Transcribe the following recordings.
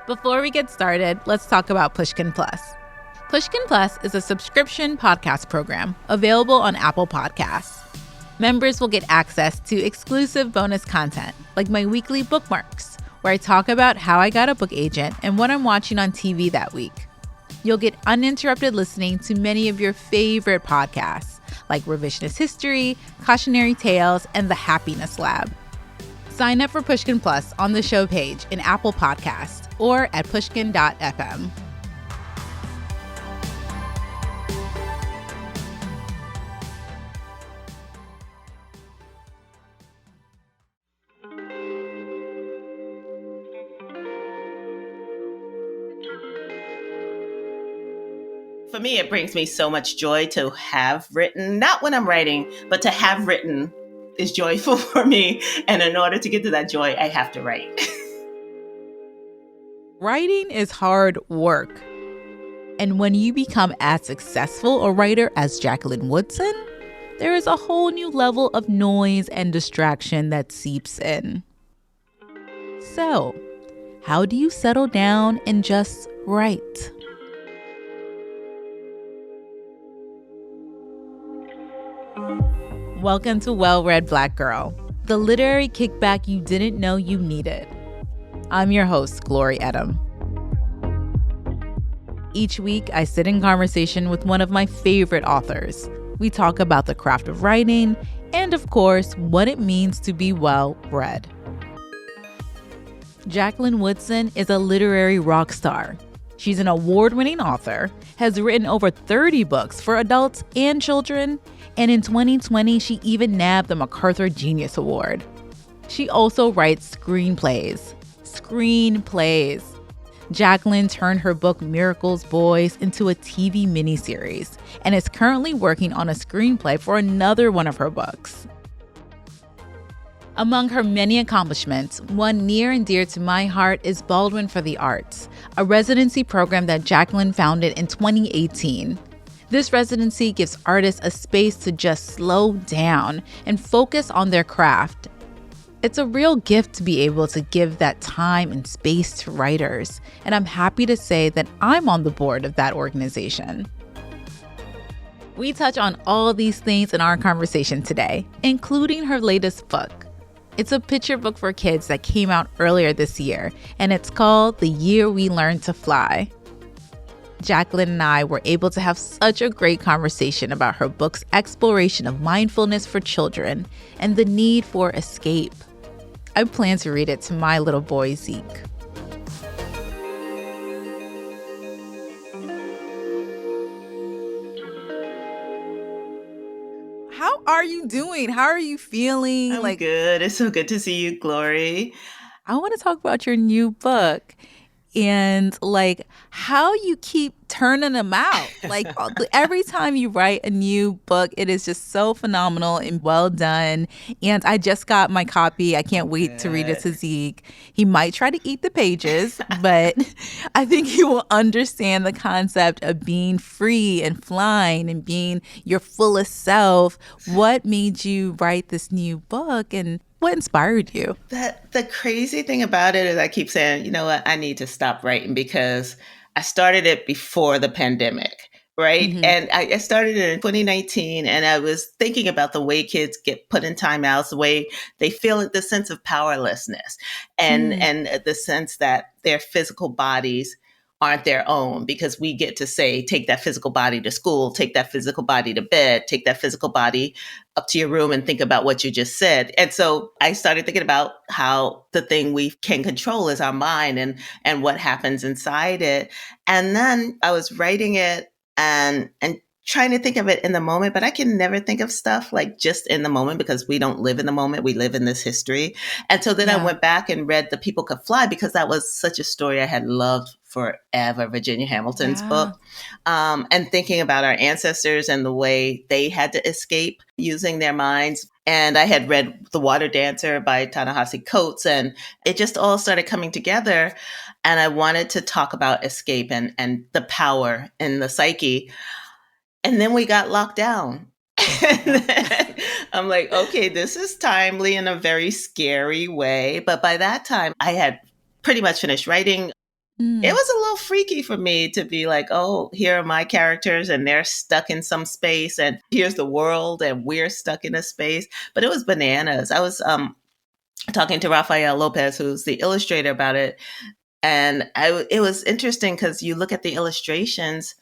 Before we get started, let's talk about Pushkin Plus. Pushkin Plus is a subscription podcast program available on Apple Podcasts. Members will get access to exclusive bonus content, like my weekly bookmarks, where I talk about how I got a book agent and what I'm watching on TV that week. You'll get uninterrupted listening to many of your favorite podcasts, like Revisionist History, Cautionary Tales, and The Happiness Lab. Sign up for Pushkin Plus on the show page in Apple Podcasts or at pushkin.fm. For me, it brings me so much joy to have written, not when I'm writing, but to have written is joyful for me. And in order to get to that joy, I have to write. Writing is hard work. And when you become as successful a writer as Jacqueline Woodson, there is a whole new level of noise and distraction that seeps in. So, how do you settle down and just write? Welcome to Well-Read Black Girl, the literary kickback you didn't know you needed. I'm your host, Glory Edim. Each week, I sit in conversation with one of my favorite authors. We talk about the craft of writing and, of course, what it means to be well-read. Jacqueline Woodson is a literary rock star. She's an award-winning author, has written over 30 books for adults and children, and in 2020, she even nabbed the MacArthur Genius Award. She also writes screenplays. Jacqueline turned her book Miracles Boys into a TV miniseries and is currently working on a screenplay for another one of her books. Among her many accomplishments, one near and dear to my heart is Baldwin for the Arts, a residency program that Jacqueline founded in 2018. This residency gives artists a space to just slow down and focus on their craft. It's a real gift to be able to give that time and space to writers, and I'm happy to say that I'm on the board of that organization. We touch on all these things in our conversation today, including her latest book. It's a picture book for kids that came out earlier this year, and it's called The Year We Learned to Fly. Jacqueline and I were able to have such a great conversation about her book's exploration of mindfulness for children and the need for escape. I plan to read it to my little boy, Zeke. How are you doing? How are you feeling? I'm good. It's so good to see you, Glory. I want to talk about your new book and how you keep turning them out. Every time you write a new book, it is just so phenomenal and well done. And I just got my copy. I can't wait to read it to Zeke. He might try to eat the pages, but I think he will understand the concept of being free and flying and being your fullest self. What made you write this new book, and what inspired you? The crazy thing about it is I keep saying, you know what, I need to stop writing because I started it before the pandemic, right? Mm-hmm. And I started it in 2019, and I was thinking about the way kids get put in timeouts, the way they feel the sense of powerlessness and the sense that their physical bodies aren't their own, because we get to say, take that physical body to school, take that physical body to bed, take that physical body up to your room and think about what you just said. And so I started thinking about how the thing we can control is our mind and what happens inside it. And then I was writing it and trying to think of it in the moment, but I can never think of stuff just in the moment because we don't live in the moment. We live in this history. And so then I went back and read The People Could Fly because that was such a story I had loved forever, Virginia Hamilton's book, and thinking about our ancestors and the way they had to escape using their minds. And I had read The Water Dancer by Ta-Nehisi Coates, and it just all started coming together. And I wanted to talk about escape and the power in the psyche. And then we got locked down. And then I'm like, okay, this is timely in a very scary way. But by that time, I had pretty much finished writing. It was a little freaky for me to be like, oh, here are my characters and they're stuck in some space, and here's the world and we're stuck in a space. But it was bananas. I was talking to Rafael Lopez, who's the illustrator, about it. And it was interesting because you look at the illustrations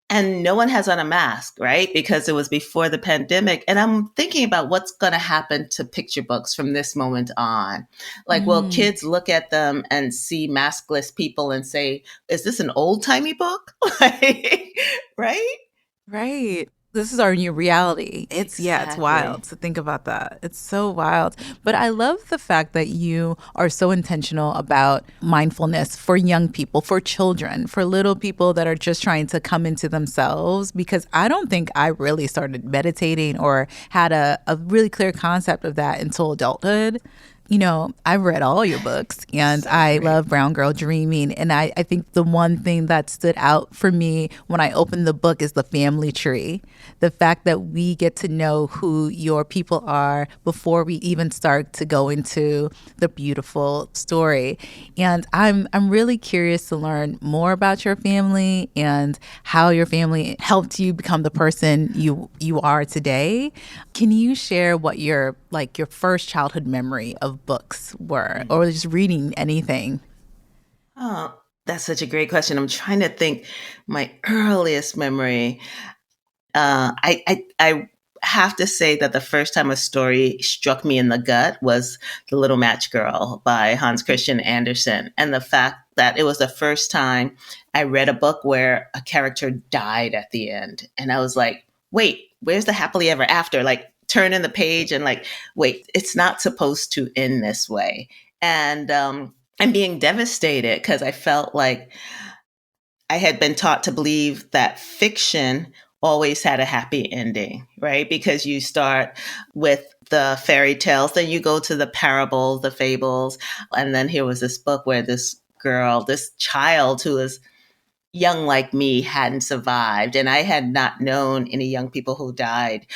and no one has on a mask, right? Because it was before the pandemic. And I'm thinking about what's going to happen to picture books from this moment on. Like, will kids look at them and see maskless people and say, is this an old timey book? Right? Right. This is our new reality. It's wild Exactly. to think about that. It's so wild. But I love the fact that you are so intentional about mindfulness for young people, for children, for little people that are just trying to come into themselves. Because I don't think I really started meditating or had a really clear concept of that until adulthood. You know, I've read all your books and So I great. love Brown Girl Dreaming. And I think the one thing that stood out for me when I opened the book is the family tree. The fact that we get to know who your people are before we even start to go into the beautiful story. And I'm really curious to learn more about your family and how your family helped you become the person you are today. Can you share what your first childhood memory of books were, or just reading anything? Oh, that's such a great question. I'm trying to think my earliest memory. I have to say that the first time a story struck me in the gut was The Little Match Girl by Hans Christian Andersen. And the fact that it was the first time I read a book where a character died at the end. And I was like, wait, where's the happily ever after? Like, turn in the page and like, wait, it's not supposed to end this way. And I'm being devastated because I felt like I had been taught to believe that fiction always had a happy ending, right? Because you start with the fairy tales, then you go to the parables, the fables. And then here was this book where this girl, this child who was young like me, hadn't survived. And I had not known any young people who died,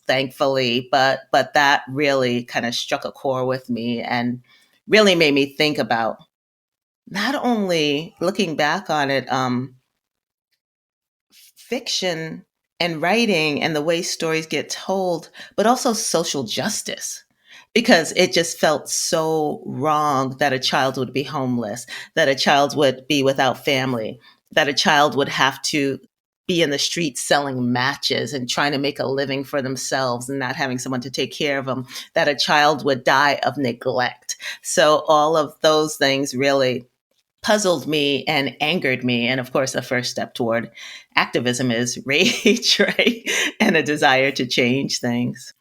thankfully. But that really kind of struck a chord with me and really made me think about not only looking back on it, fiction and writing and the way stories get told, but also social justice. Because it just felt so wrong that a child would be homeless, that a child would be without family, that a child would have to be in the streets selling matches and trying to make a living for themselves and not having someone to take care of them, that a child would die of neglect. So all of those things really puzzled me and angered me. And of course, the first step toward activism is rage, right? And a desire to change things.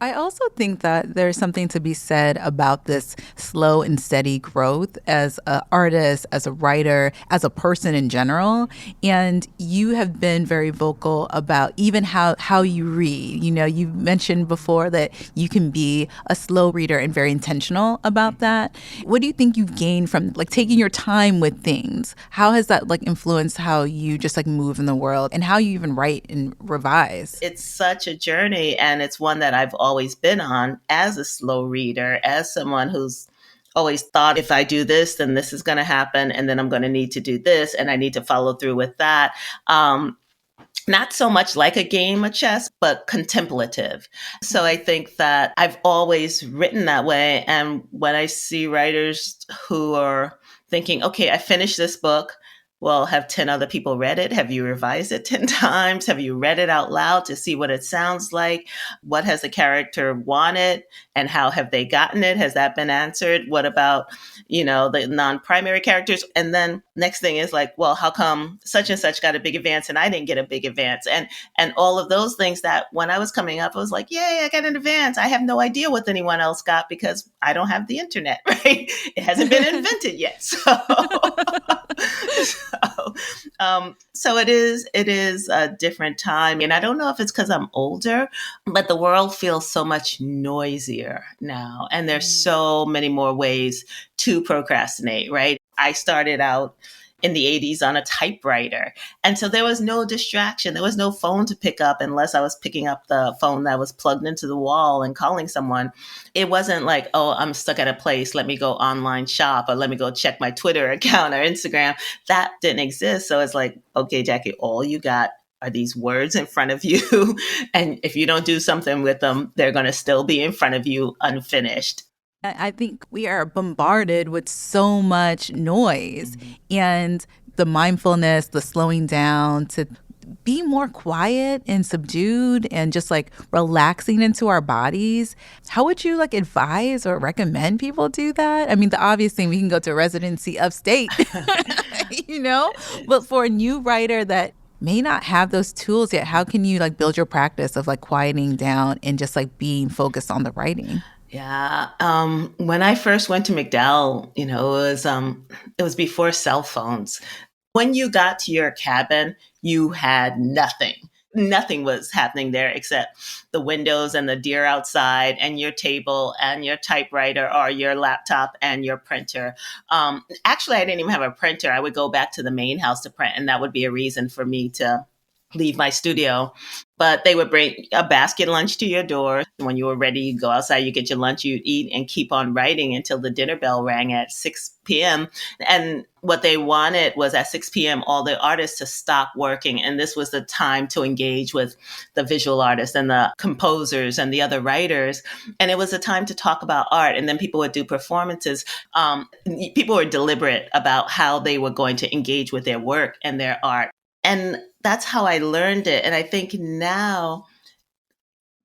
I also think that there's something to be said about this slow and steady growth as an artist, as a writer, as a person in general. And you have been very vocal about even how you read. You know, you mentioned before that you can be a slow reader and very intentional about that. What do you think you've gained from like taking your time with things? How has that like influenced how you just like move in the world and how you even write and revise? It's such a journey, and it's one that I've always been on as a slow reader, as someone who's always thought if I do this, then this is going to happen, and then I'm going to need to do this, and I need to follow through with that. Not so much like a game of chess, but contemplative. So I think that I've always written that way. And when I see writers who are thinking, okay, I finished this book. Well, have 10 other people read it? Have you revised it 10 times? Have you read it out loud to see what it sounds like? What has the character wanted and how have they gotten it? Has that been answered? What about, the non-primary characters? And then next thing is like, well, how come such and such got a big advance and I didn't get a big advance? And all of those things that when I was coming up, I was like, yay, I got an advance. I have no idea what anyone else got because I don't have the internet, right? It hasn't been invented yet. So it is a different time. And I don't know if it's because I'm older, but the world feels so much noisier now. And there's so many more ways to procrastinate, right? I started out in the 80s on a typewriter. And so there was no distraction. There was no phone to pick up unless I was picking up the phone that was plugged into the wall and calling someone. It wasn't like, oh, I'm stuck at a place. Let me go online shop, or let me go check my Twitter account or Instagram. That didn't exist. So it's like, okay, Jackie, all you got are these words in front of you. And if you don't do something with them, they're going to still be in front of you unfinished. I think we are bombarded with so much noise, and the mindfulness, the slowing down to be more quiet and subdued and just like relaxing into our bodies. How would you like advise or recommend people do that? I mean, the obvious thing, we can go to a residency upstate, but for a new writer that may not have those tools yet, how can you like build your practice of like quieting down and just like being focused on the writing? Yeah. When I first went to McDowell, it was before cell phones. When you got to your cabin, you had nothing. Nothing was happening there except the windows and the deer outside and your table and your typewriter or your laptop and your printer. Actually, I didn't even have a printer. I would go back to the main house to print, and that would be a reason for me to leave my studio. But they would bring a basket lunch to your door. When you were ready, you go outside, you get your lunch, you'd eat, and keep on writing until the dinner bell rang at 6 p.m. And what they wanted was at 6 p.m., all the artists to stop working. And this was the time to engage with the visual artists and the composers and the other writers. And it was a time to talk about art. And then people would do performances. People were deliberate about how they were going to engage with their work and their art. And that's how I learned it. And I think now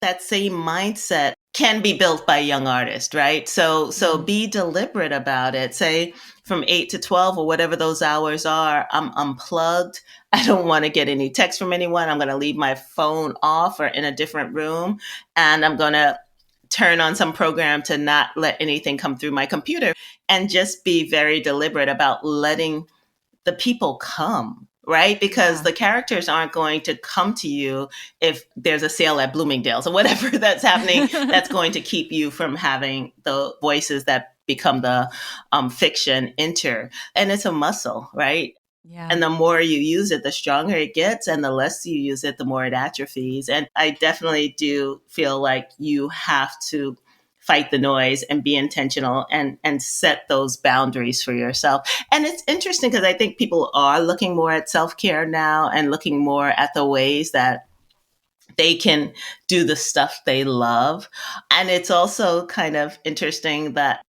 that same mindset can be built by young artists, right? So be deliberate about it. Say from 8 to 12 or whatever those hours are, I'm unplugged. I don't want to get any text from anyone. I'm going to leave my phone off or in a different room. And I'm going to turn on some program to not let anything come through my computer, and just be very deliberate about letting the people come. Right? Because the characters aren't going to come to you if there's a sale at Bloomingdale's or whatever that's happening. That's going to keep you from having the voices that become the fiction enter. And it's a muscle, right? Yeah. And the more you use it, the stronger it gets. And the less you use it, the more it atrophies. And I definitely do feel like you have to fight the noise and be intentional and set those boundaries for yourself. And it's interesting because I think people are looking more at self-care now and looking more at the ways that they can do the stuff they love. And it's also kind of interesting that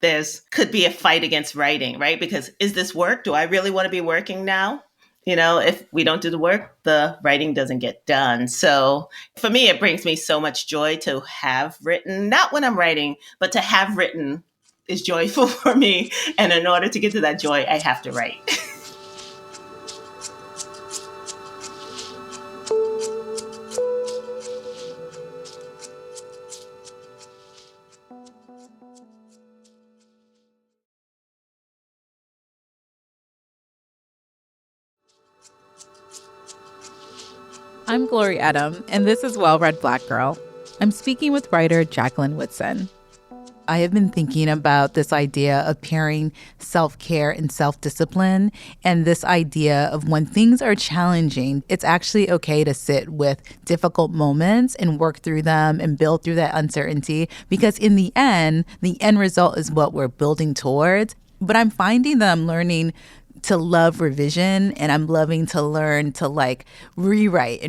could be a fight against writing, right? Because is this work? Do I really want to be working now? If we don't do the work, the writing doesn't get done. So for me, it brings me so much joy to have written, not when I'm writing, but to have written is joyful for me. And in order to get to that joy, I have to write. I'm Glory Edim, and this is Well Read Black Girl. I'm speaking with writer Jacqueline Woodson. I have been thinking about this idea of pairing self-care and self-discipline, and this idea of when things are challenging, it's actually okay to sit with difficult moments and work through them and build through that uncertainty, because in the end result is what we're building towards. But I'm finding that I'm learning to love revision, and I'm loving to learn to like rewrite.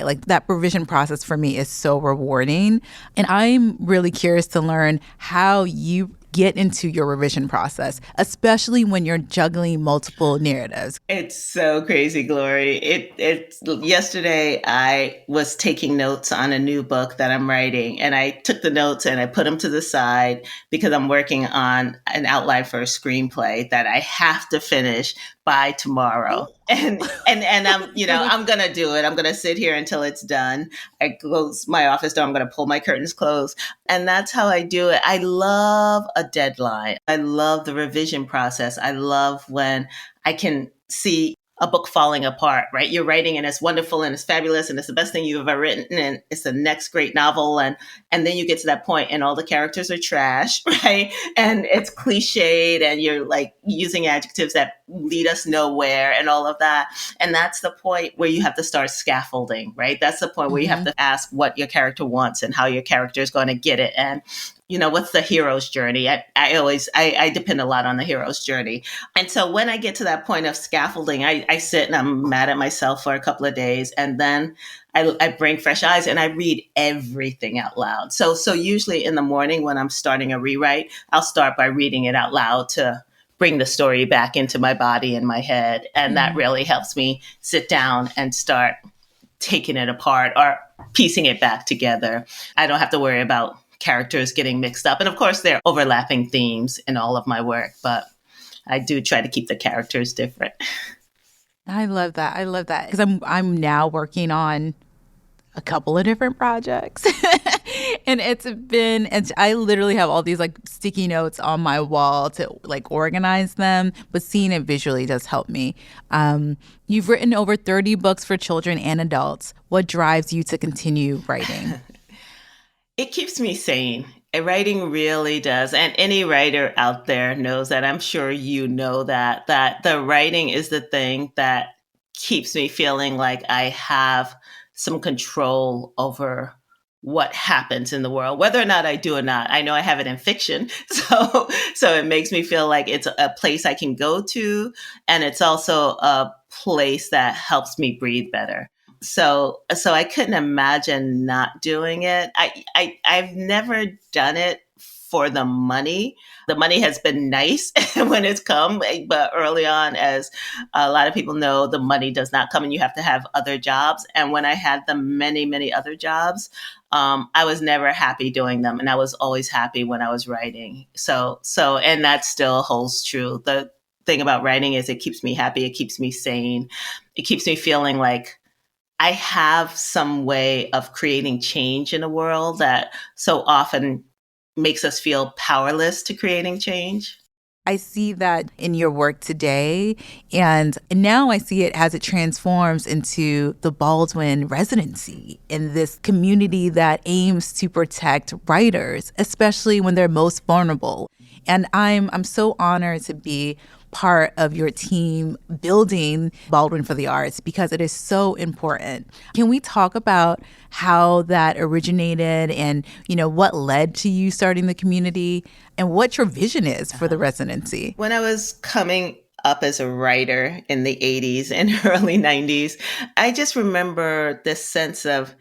Like that revision process for me is so rewarding. And I'm really curious to learn how you get into your revision process, especially when you're juggling multiple narratives. It's so crazy, Glory. It's yesterday I was taking notes on a new book that I'm writing, and I took the notes and I put them to the side because I'm working on an outline for a screenplay that I have to finish by tomorrow. And I'm going to do it. I'm going to sit here until it's done. I close my office door. I'm going to pull my curtains close. And that's how I do it. I love a deadline. I love the revision process. I love when I can see a book falling apart, right? You're writing and it's wonderful and it's fabulous and it's the best thing you've ever written and it's the next great novel. And then you get to that point and all the characters are trash, right? And it's cliched and you're like using adjectives that lead us nowhere and all of that. And that's the point where you have to start scaffolding, right? That's the point where you have to ask what your character wants and how your character is going to get it. And what's the hero's journey? I depend a lot on the hero's journey. And so when I get to that point of scaffolding, I sit and I'm mad at myself for a couple of days. And then I bring fresh eyes and I read everything out loud. So usually in the morning when I'm starting a rewrite, I'll start by reading it out loud to bring the story back into my body and my head. And that really helps me sit down and start taking it apart or piecing it back together. I don't have to worry about characters getting mixed up. And of course, there are overlapping themes in all of my work, but I do try to keep the characters different. I love that. I love that because I'm now working on a couple of different projects. And I literally have all these like sticky notes on my wall to like organize them, but seeing it visually does help me. You've written over 30 books for children and adults. What drives you to continue writing? It keeps me sane. Writing really does. And any writer out there knows that. I'm sure you know that the writing is the thing that keeps me feeling like I have some control over what happens in the world, whether or not I do or not. I know I have it in fiction. So it makes me feel like it's a place I can go to. And it's also a place that helps me breathe better. So I couldn't imagine not doing it. I've never done it for the money. The money has been nice when it's come, but early on, as a lot of people know, the money does not come and you have to have other jobs. And when I had the many, many other jobs, I was never happy doing them. And I was always happy when I was writing. And that still holds true. The thing about writing is it keeps me happy. It keeps me sane. It keeps me feeling like I have some way of creating change in a world that so often makes us feel powerless to creating change. I see that in your work today, and now I see it as it transforms into the Baldwin residency in this community that aims to protect writers, especially when they're most vulnerable. And I'm so honored to be part of your team building Baldwin for the Arts because it is so important. Can we talk about how that originated and, what led to you starting the community and what your vision is for the residency? When I was coming up as a writer in the 80s and early 90s, I just remember this sense of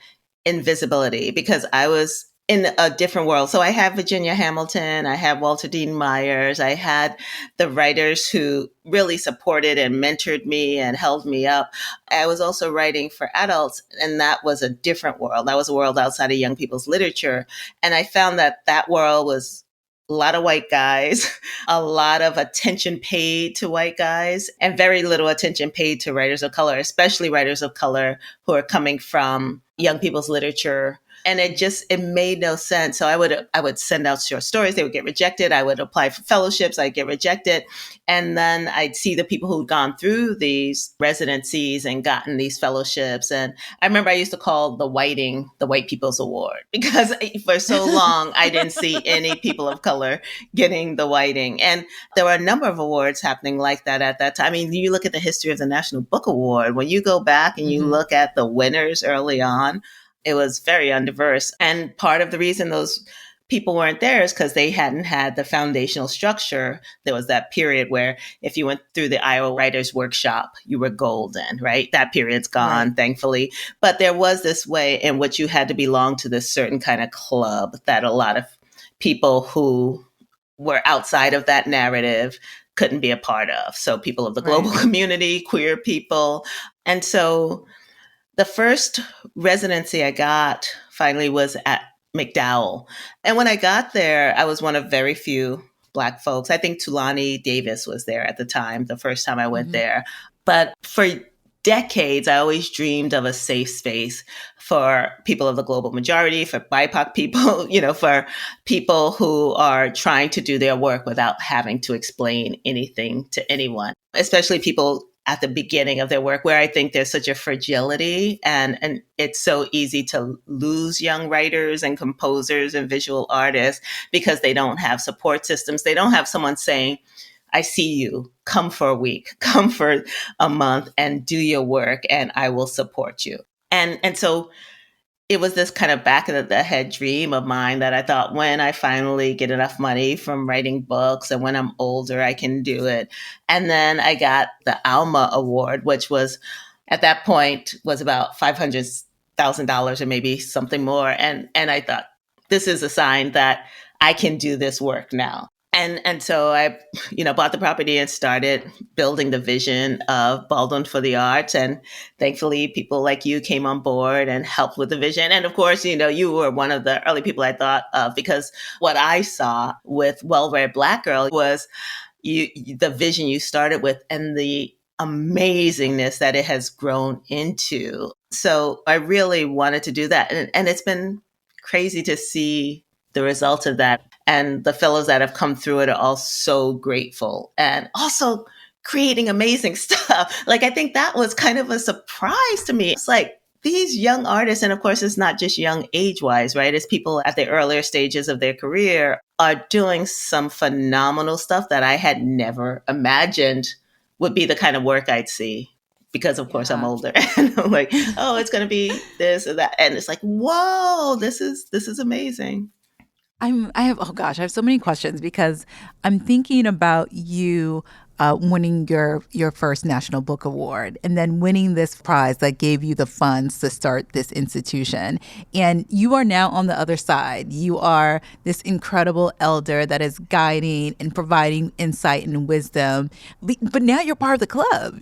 invisibility because I was in a different world. So I had Virginia Hamilton, I had Walter Dean Myers, I had the writers who really supported and mentored me and held me up. I was also writing for adults, and that was a different world. That was a world outside of young people's literature. And I found that world was a lot of white guys, a lot of attention paid to white guys, and very little attention paid to writers of color, especially writers of color who are coming from young people's literature. And it made no sense. So I would send out short stories. They would get rejected. I would apply for fellowships. I'd get rejected. And then I'd see the people who'd gone through these residencies and gotten these fellowships. And I remember I used to call the whiting the white people's award because for so long, I didn't see any people of color getting the whiting. And there were a number of awards happening like that at that time. I mean, you look at the history of the National Book Award. When you go back and you look at the winners early on, it was very undiverse. And part of the reason those people weren't there is because they hadn't had the foundational structure. There was that period where if you went through the Iowa Writers Workshop, you were golden, right? That period's gone, right, thankfully. But there was this way in which you had to belong to this certain kind of club that a lot of people who were outside of that narrative couldn't be a part of. So people of the global community, queer people. And so the first residency I got finally was at McDowell. And when I got there, I was one of very few Black folks. I think Tulani Davis was there at the time, the first time I went there. But for decades, I always dreamed of a safe space for people of the global majority, for BIPOC people, for people who are trying to do their work without having to explain anything to anyone, especially people at the beginning of their work, where I think there's such a fragility, and it's so easy to lose young writers and composers and visual artists because they don't have support systems. They don't have someone saying, I see you, come for a week, come for a month and do your work and I will support you. And so it was this kind of back of the head dream of mine that I thought, when I finally get enough money from writing books and when I'm older, I can do it. And then I got the Alma Award, which was at that point was about $500,000 or maybe something more. And I thought, this is a sign that I can do this work now. And so I, bought the property and started building the vision of Baldwin for the Arts. And thankfully, people like you came on board and helped with the vision. And of course, you were one of the early people I thought of, because what I saw with Well-Read Black Girl was the vision you started with and the amazingness that it has grown into. So I really wanted to do that. And it's been crazy to see the results of that. And the fellows that have come through it are all so grateful and also creating amazing stuff. Like, I think that was kind of a surprise to me. It's like these young artists, and of course, it's not just young age-wise, right? It's people at the earlier stages of their career are doing some phenomenal stuff that I had never imagined would be the kind of work I'd see. Because of course I'm older and I'm like, oh, it's going to be this or that. And it's like, whoa, this is amazing. I have so many questions, because I'm thinking about you winning your first National Book Award and then winning this prize that gave you the funds to start this institution. And you are now on the other side. You are this incredible elder that is guiding and providing insight and wisdom. But now you're part of the club,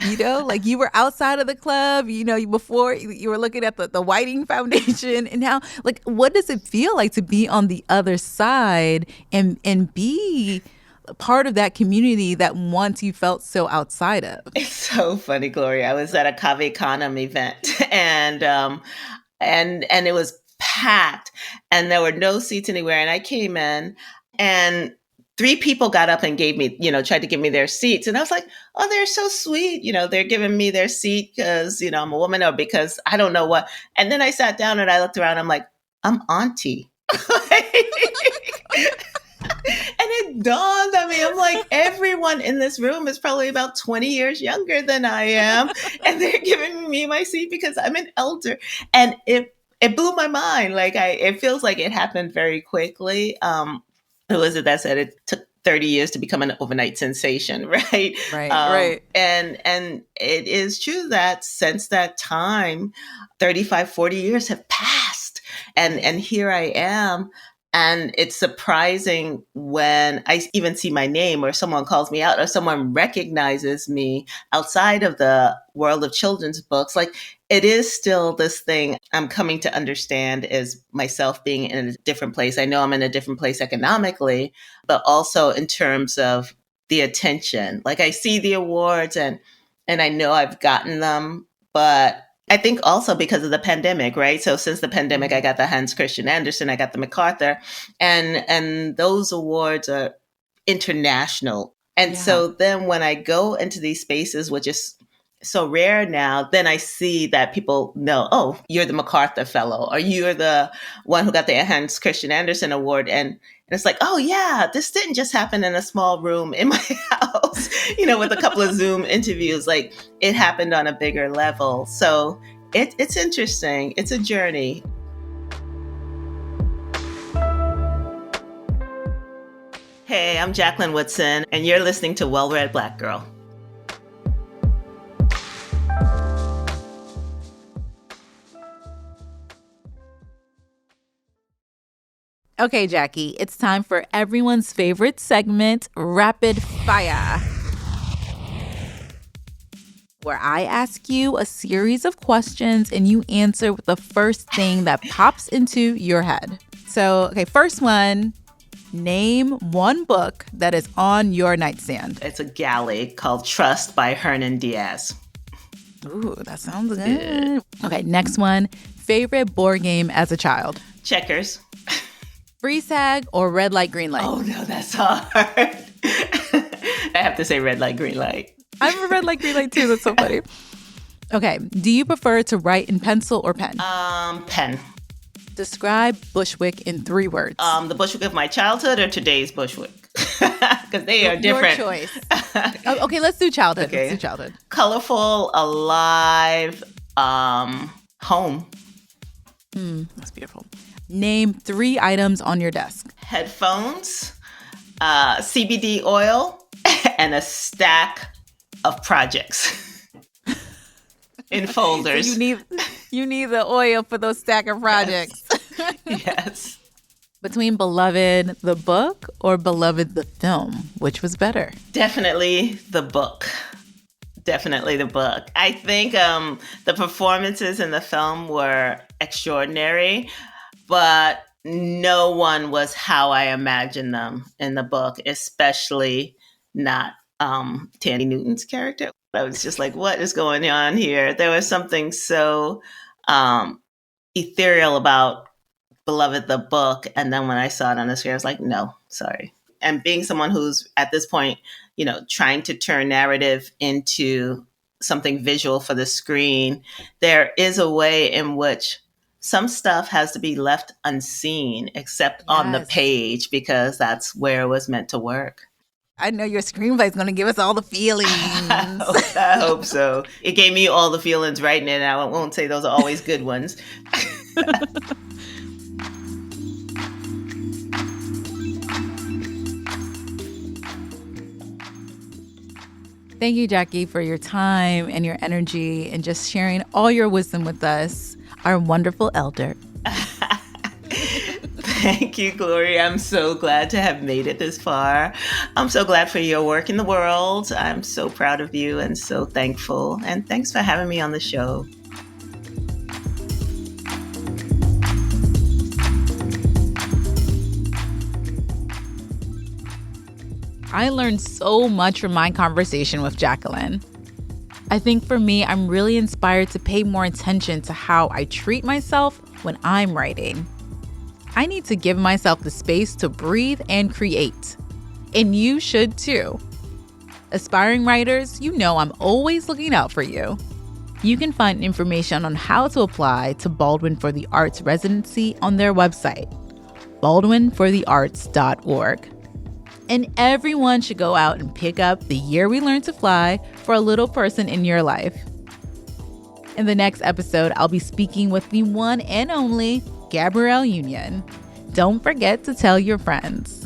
like you were outside of the club, before you were looking at the Whiting Foundation. And now, like, what does it feel like to be on the other side and be part of that community that once you felt so outside of? It's so funny, Gloria. I was at a Cave Canem event and it was packed and there were no seats anywhere. And I came in and 3 people got up and gave me, tried to give me their seats. And I was like, oh, they're so sweet. They're giving me their seat because, I'm a woman or because I don't know what. And then I sat down and I looked around. I'm like, I'm auntie. And it dawned on me, I'm like, everyone in this room is probably about 20 years younger than I am. And they're giving me my seat because I'm an elder. And it blew my mind. Like, it feels like it happened very quickly. Who was it that said it took 30 years to become an overnight sensation, right? Right. And it is true that since that time, 35, 40 years have passed. And here I am. And it's surprising when I even see my name or someone calls me out or someone recognizes me outside of the world of children's books. Like, it is still this thing I'm coming to understand is myself being in a different place. I know I'm in a different place economically, but also in terms of the attention. Like, I see the awards and I know I've gotten them, but I think also because of the pandemic, right? So since the pandemic, I got the Hans Christian Andersen, I got the MacArthur, and those awards are international. And so then when I go into these spaces, which is so rare now, then I see that people know, oh, you're the MacArthur Fellow, or you're the one who got the Hans Christian Andersen Award. And it's like, oh yeah, this didn't just happen in a small room in my house, with a couple of Zoom interviews. Like, it happened on a bigger level. So it's interesting. It's a journey. Hey, I'm Jacqueline Woodson, and you're listening to Well-Read Black Girl. Okay, Jackie, it's time for everyone's favorite segment, Rapid Fire, where I ask you a series of questions and you answer with the first thing that pops into your head. So, okay, first one, name one book that is on your nightstand. It's a galley called Trust by Hernan Diaz. Ooh, that sounds good. Okay, next one, favorite board game as a child. Checkers. Freeze tag or red light, green light? Oh, no, that's hard. I have to say red light, green light. I'm a red light, green light too. That's so funny. Okay. Do you prefer to write in pencil or pen? Pen. Describe Bushwick in 3 words. The Bushwick of my childhood or today's Bushwick? Because they are different. Your choice. Okay, let's do childhood. Okay. Let's do childhood. Colorful, alive, home. That's beautiful. Name 3 items on your desk. Headphones, CBD oil, and a stack of projects in folders. So you need the oil for those stack of projects. Yes. Between Beloved the book or Beloved the film, which was better? Definitely the book. Definitely the book. I think the performances in the film were extraordinary, but no one was how I imagined them in the book, especially not Tandy Newton's character. I was just like, what is going on here? There was something so ethereal about Beloved the book. And then when I saw it on the screen, I was like, no, sorry. And being someone who's at this point, trying to turn narrative into something visual for the screen, there is a way in which some stuff has to be left unseen, except on the page, because that's where it was meant to work. I know your screenplay is going to give us all the feelings. I hope so. It gave me all the feelings writing it. I won't say those are always good ones. Thank you, Jackie, for your time and your energy and just sharing all your wisdom with us, our wonderful elder. Thank you, Glory. I'm so glad to have made it this far. I'm so glad for your work in the world. I'm so proud of you and so thankful. And thanks for having me on the show. I learned so much from my conversation with Jacqueline. I think for me, I'm really inspired to pay more attention to how I treat myself when I'm writing. I need to give myself the space to breathe and create. And you should too. Aspiring writers, I'm always looking out for you. You can find information on how to apply to Baldwin for the Arts residency on their website, baldwinforthearts.org. And everyone should go out and pick up The Year We Learned to Fly for a little person in your life. In the next episode, I'll be speaking with the one and only Gabrielle Union. Don't forget to tell your friends.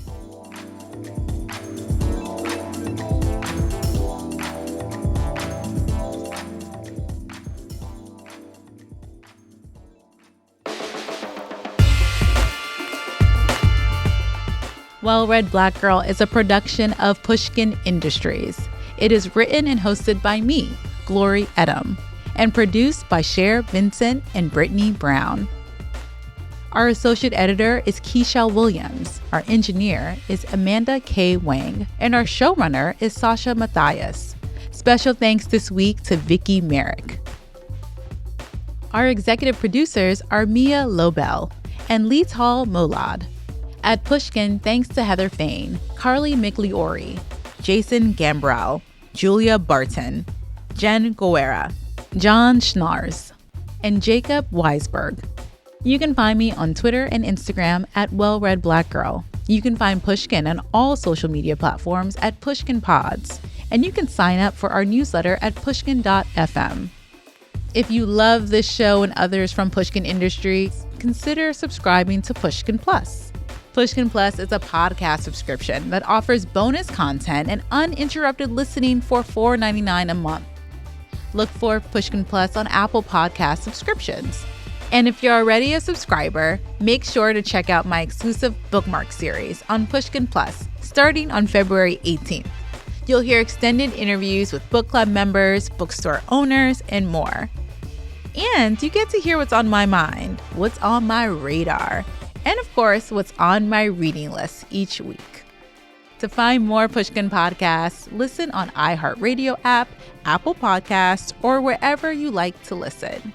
Well-Read Black Girl is a production of Pushkin Industries. It is written and hosted by me, Glory Edim, and produced by Cher Vincent and Brittany Brown. Our associate editor is Keishel Williams. Our engineer is Amanda K. Wang, and our showrunner is Sasha Matthias. Special thanks this week to Vicky Merrick. Our executive producers are Mia Lobel and Lital Molad. At Pushkin, thanks to Heather Fain, Carly Migliori, Jason Gambrell, Julia Barton, Jen Guerra, John Schnars, and Jacob Weisberg. You can find me on Twitter and Instagram at Well-Read Black Girl. You can find Pushkin on all social media platforms at Pushkin Pods, and you can sign up for our newsletter at pushkin.fm. If you love this show and others from Pushkin Industries, consider subscribing to Pushkin Plus. Pushkin Plus is a podcast subscription that offers bonus content and uninterrupted listening for $4.99 a month. Look for Pushkin Plus on Apple Podcast subscriptions. And if you're already a subscriber, make sure to check out my exclusive bookmark series on Pushkin Plus, starting on February 18th. You'll hear extended interviews with book club members, bookstore owners, and more. And you get to hear what's on my mind, what's on my radar, and of course, what's on my reading list each week. To find more Pushkin podcasts, listen on iHeartRadio app, Apple Podcasts, or wherever you like to listen.